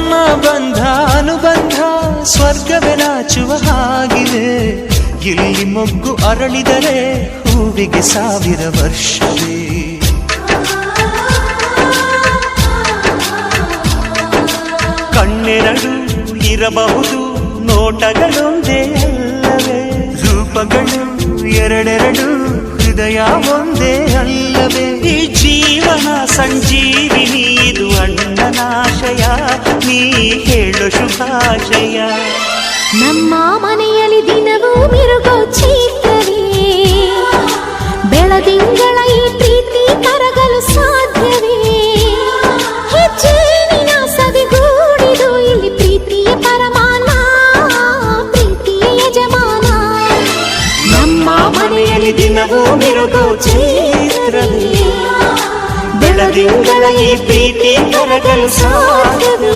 ನಮ್ಮ ಬಂಧ ಅನುಬಂಧ ಸ್ವರ್ಗವೇ ನಾಚುವ ಹಾಗಿದೆ. ಇಲ್ಲಿ ಮೊಗ್ಗು ಅರಳಿದರೆ ಹೂವಿಗೆ 1000 ವರ್ಷವೇ. ಕಣ್ಣೆರಡು ಇರಬಹುದು ನೋಟಗಳೊಂದೇ ಅಲ್ಲವೇ, ರೂಪಗಳು ಎರಡೆರಡು ಹೃದಯ ಒಂದೇ ಅಲ್ಲವೇ. ಈ ಜೀವನ ಸಂಜೀವಿನಿ ಇದು ಅಣ್ಣನಾಶಯ, ನೀ ಹೇಳು ಶುಭಾಶಯ. ನಮ್ಮ ಮನೆಯಲ್ಲಿ ದಿನವೂ ಮಿರುಗೋ ಚೈತ್ರವೇ, ಬೆಳದಿಂಗಳ ಈ ಪ್ರೀತಿ ಕರಗಲು ಸಾಧ್ಯವೇ. ಹೆಜ್ಜೆನಿನ ಸವಿಗೂಡಿದು ಇಲ್ಲಿ ಪ್ರೀತಿಯ ಪರಮಾನ, ಪ್ರೀತಿಯ ಯಜಮಾನ. ನಮ್ಮ ಮನೆಯಲ್ಲಿ ದಿನವೂ ಮಿರುಗೋ ಚೈತ್ರವೇ, ಬೆಳದಿಂಗಳ ಈ ಪ್ರೀತಿ ಕರಗಲು ಸಾಧ್ಯವೇ.